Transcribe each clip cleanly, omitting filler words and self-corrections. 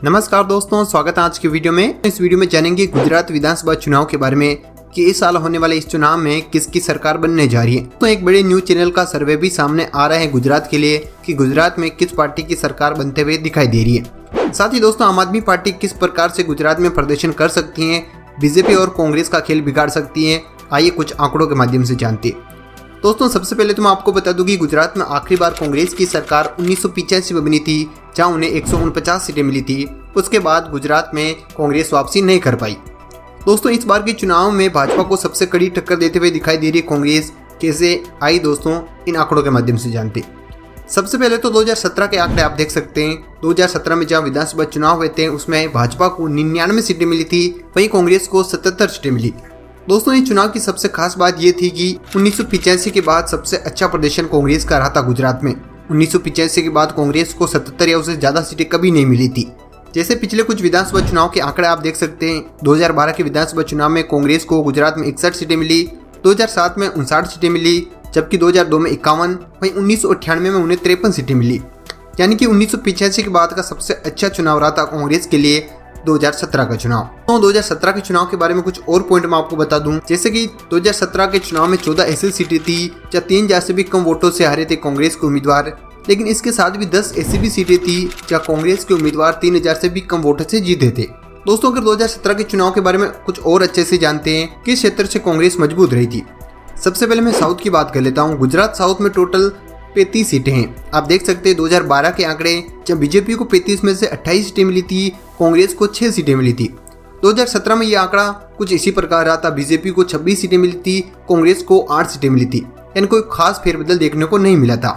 नमस्कार दोस्तों, स्वागत है आज की वीडियो में। इस वीडियो में जानेंगे गुजरात विधानसभा चुनाव के बारे में कि इस साल होने वाले इस चुनाव में किसकी सरकार बनने जा रही है। तो एक बड़े न्यूज चैनल का सर्वे भी सामने आ रहा है गुजरात के लिए कि गुजरात में किस पार्टी की सरकार बनते हुए दिखाई दे रही है। साथ ही दोस्तों, आम आदमी पार्टी किस प्रकार से गुजरात में प्रदर्शन कर सकती है, बीजेपी और कांग्रेस का खेल बिगाड़ सकती है। आइए कुछ आंकड़ों के माध्यम से जानते हैं। दोस्तों, सबसे पहले तो मैं आपको बता दूं कि गुजरात में आखिरी बार कांग्रेस की सरकार 1985 में बनी थी, जहां उन्हें 149 सीटें मिली थी। उसके बाद गुजरात में कांग्रेस वापसी नहीं कर पाई। दोस्तों, इस बार के चुनाव में भाजपा को सबसे कड़ी टक्कर देते हुए दिखाई दे रही कांग्रेस कैसे आई, दोस्तों इन आंकड़ों के माध्यम से जानते। सबसे पहले तो 2017 के आंकड़े आप देख सकते हैं। 2017 में जहां विधानसभा चुनाव हुए थे उसमें भाजपा को 99 सीटें मिली थी, वहीं कांग्रेस को 77 सीटें मिली। दोस्तों, इस चुनाव की सबसे खास बात यह थी कि 1985 के बाद सबसे अच्छा प्रदर्शन कांग्रेस का रहा था गुजरात में। 1985 के बाद कांग्रेस को 77 या उससे ज्यादा सीटें कभी नहीं मिली थी। जैसे पिछले कुछ विधानसभा चुनाव के आंकड़े आप देख सकते हैं। 2012 के विधानसभा चुनाव में कांग्रेस को गुजरात में 61 सीटें मिली, 2007 में 59 सीटें मिली, जबकि 2002 में 51, वहीं 1998 में उन्हें 53 सीटें मिली। यानी कि 1985 के बाद का सबसे अच्छा चुनाव रहा था कांग्रेस के लिए 2017 का चुनाव। तो 2017 के चुनाव के बारे में कुछ और पॉइंट मैं आपको बता दूं। जैसे कि 2017 के चुनाव में 14 ऐसी सीटें थी जहां 3,000 से भी कम वोटों से हारे थे कांग्रेस के उम्मीदवार, लेकिन इसके साथ भी 10 ऐसी भी सीटें थी जहां कांग्रेस के उम्मीदवार 3,000 से भी कम वोटों से जीते थे। दोस्तों, अगर 2017 के चुनाव के बारे में कुछ और अच्छे से जानते हैं किस क्षेत्र से कांग्रेस मजबूत रही थी। सबसे पहले मैं साउथ की बात कर लेता हूँ। गुजरात साउथ में टोटल 35 सीटें हैं। आप देख सकते हैं 2012 के आंकड़े, जब बीजेपी को 35 में से 28 सीटें मिली थी, कांग्रेस को 6 सीटें मिली थी। 2017 में यह आंकड़ा कुछ इसी प्रकार रहा था। बीजेपी को 26 सीटें मिली थी, कांग्रेस को 8 सीटें मिली थी, यानी कोई खास फेरबदल देखने को नहीं मिला था।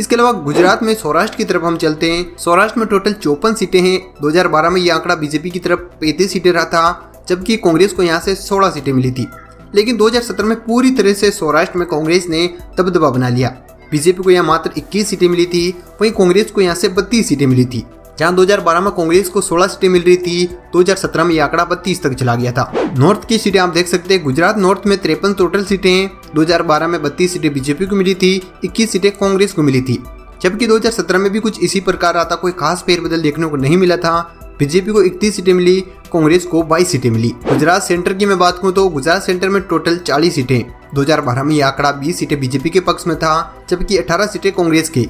इसके अलावा गुजरात में सौराष्ट्र की तरफ हम चलते हैं। सौराष्ट्र में टोटल 54 सीटें हैं। 2012 में यह आंकड़ा बीजेपी की तरफ 35 सीटें रहा था, जबकि कांग्रेस को यहाँ से 16 सीटें मिली थी। लेकिन 2017 में पूरी तरह से सौराष्ट्र में कांग्रेस ने दबदबा बना लिया। बीजेपी को यहाँ मात्र 21 सीटें मिली थी, वहीं कांग्रेस को यहाँ से 32 सीटें मिली थी। जहां 2012 में कांग्रेस को 16 सीटें मिल रही थी, 2017 में यह आंकड़ा 32 तक चला गया था। नॉर्थ की सीटें आप देख सकते हैं। गुजरात नॉर्थ में 53 टोटल सीटें हैं। 2012 में 32 सीटें बीजेपी को मिली थी, 21 सीटें कांग्रेस को मिली थी, जबकि 2017 में भी कुछ इसी प्रकार रहा था। कोई खास फेरबदल देखने को नहीं मिला था। बीजेपी को 31 सीटें मिली, कांग्रेस को 22 सीटें मिली। गुजरात सेंटर की मैं बात करूं तो गुजरात सेंटर में टोटल 40 सीटें। 2012 में यह आंकड़ा 20 सीटें बीजेपी के पक्ष में था, जबकि 18 सीटें कांग्रेस के।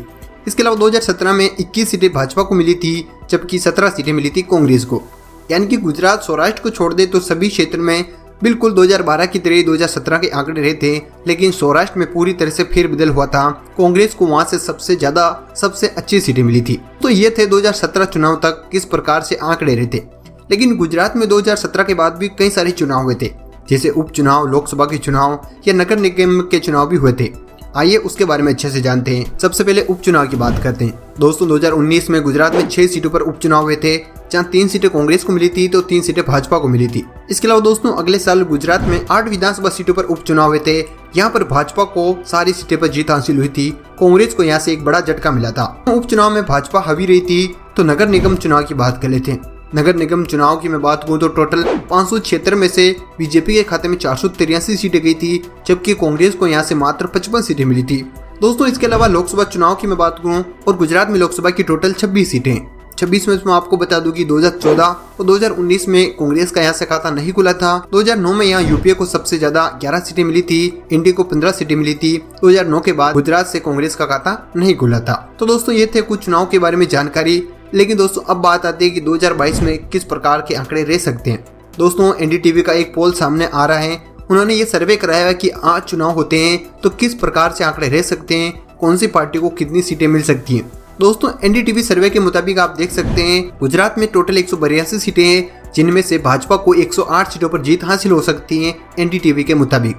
इसके अलावा 2017 में 21 सीटें भाजपा को मिली थी, जबकि 17 सीटें मिली थी कांग्रेस को। यानी कि गुजरात सौराष्ट्र को छोड़ दे तो सभी क्षेत्र में बिल्कुल 2012 की तरह 2017 के आंकड़े रहे थे, लेकिन सौराष्ट्र में पूरी तरह से फेरबदल हुआ था। कांग्रेस को वहां से सबसे अच्छी सीटें मिली थी। तो ये थे 2017 चुनाव तक किस प्रकार से आंकड़े रहे थे। लेकिन गुजरात में 2017 के बाद भी कई सारे चुनाव हुए थे, जैसे उपचुनाव, लोकसभा के चुनाव या नगर निगम के चुनाव भी हुए थे। आइए उसके बारे में अच्छे से जानते हैं। सबसे पहले उपचुनाव की बात करते हैं। दोस्तों, 2019 में गुजरात में 6 सीटों पर उपचुनाव हुए थे, जहां 3 सीटें कांग्रेस को मिली थी तो 3 सीटें भाजपा को मिली थी। इसके अलावा दोस्तों, अगले साल गुजरात में 8 विधानसभा सीटों पर उपचुनाव हुए थे। यहाँ पर भाजपा को सारी सीटें पर जीत हासिल हुई थी, कांग्रेस को यहाँ से एक बड़ा झटका मिला था। उपचुनाव में भाजपा हावी रही थी। तो नगर निगम चुनाव की बात कर लेते हैं। नगर निगम चुनाव की मैं बात करूं तो टोटल 576 में से बीजेपी के खाते में 483 सीटें गई थी, जबकि कांग्रेस को यहां से मात्र 55 सीटें मिली थी। दोस्तों, इसके अलावा लोकसभा चुनाव की मैं बात करूं और गुजरात में लोकसभा की टोटल 26 सीटें। 26 में मैं आपको बता दूं कि 2014 और 2019 में कांग्रेस का यहाँ से खाता नहीं खुला था। 2009 में यहाँ यूपीए को सबसे ज्यादा 11 सीटें मिली थी, इंडी को 15 सीटें मिली थी। 2009 के बाद गुजरात से कांग्रेस का खाता नहीं खुला था। तो दोस्तों, ये थे कुछ चुनाव के बारे में जानकारी। लेकिन दोस्तों, अब बात आती है कि 2022 में किस प्रकार के आंकड़े रह सकते हैं। दोस्तों, एनडीटीवी का एक पोल सामने आ रहा है। उन्होंने ये सर्वे कराया है कि आज चुनाव होते हैं तो किस प्रकार से आंकड़े रह सकते हैं, कौन सी पार्टी को कितनी सीटें मिल सकती हैं। दोस्तों, एनडीटीवी सर्वे के मुताबिक आप देख सकते हैं गुजरात में टोटल 182 सीटें हैं, जिनमें से भाजपा को 108 सीटों पर जीत हासिल हो सकती है एनडीटीवी के मुताबिक।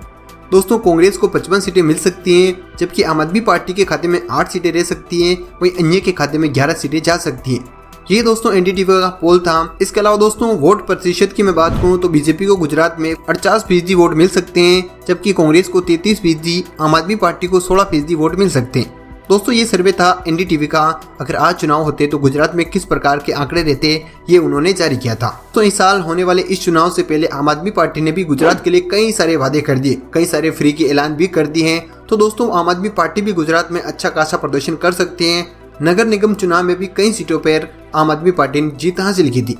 दोस्तों, कांग्रेस को 55 सीटें मिल सकती हैं, जबकि आम आदमी पार्टी के खाते में 8 सीटें रह सकती हैं, वहीं अन्य के खाते में 11 सीटें जा सकती हैं। ये दोस्तों एनडीटीवी का पोल था। इसके अलावा दोस्तों, वोट प्रतिशत की मैं बात करूं तो बीजेपी को गुजरात में 50% वोट मिल सकते हैं, जबकि कांग्रेस को 33%, आम आदमी पार्टी को 16% वोट मिल सकते हैं। दोस्तों, ये सर्वे था एनडीटीवी का। अगर आज चुनाव होते तो गुजरात में किस प्रकार के आंकड़े रहते, ये उन्होंने जारी किया था। तो इस साल होने वाले इस चुनाव से पहले आम आदमी पार्टी ने भी गुजरात के लिए कई सारे वादे कर दिए, कई सारे फ्री के ऐलान भी कर दिए हैं। तो दोस्तों, आम आदमी पार्टी भी गुजरात में अच्छा खासा प्रदर्शन कर सकते हैं। नगर निगम चुनाव में भी कई सीटों पर आम आदमी पार्टी ने जीत हासिल की थी।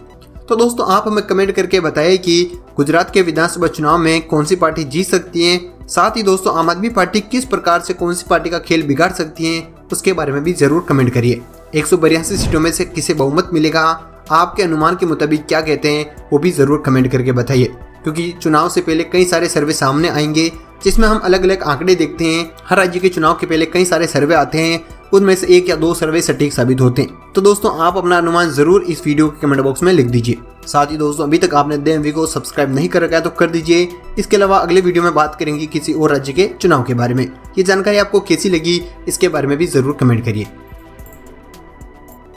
तो दोस्तों आप हमें कमेंट करके बताइए कि गुजरात के विधानसभा चुनाव में कौन सी पार्टी जीत सकती है। साथ ही दोस्तों आम आदमी पार्टी किस प्रकार से कौन सी पार्टी का खेल बिगाड़ सकती है उसके बारे में भी जरूर कमेंट करिए। 182 सीटों में से किसे बहुमत मिलेगा, आपके अनुमान के मुताबिक क्या कहते हैं वो भी जरूर कमेंट करके बताइए, क्योंकि चुनाव से पहले कई सारे सर्वे सामने आएंगे जिसमें हम अलग अलग आंकड़े देखते हैं। हर राज्य के चुनाव के पहले कई सारे सर्वे आते हैं, उनमें से 1 या 2 सर्वे सटीक साबित होते हैं। तो दोस्तों आप अपना अनुमान जरूर इस वीडियो के कमेंट बॉक्स में लिख दीजिए। साथ ही दोस्तों अभी तक आपने DMV को सब्सक्राइब नहीं कर रखा है तो कर दीजिए। इसके अलावा अगले वीडियो में बात करेंगे किसी और राज्य के चुनाव के बारे में। ये जानकारी आपको कैसी लगी इसके बारे में भी जरूर कमेंट करिए।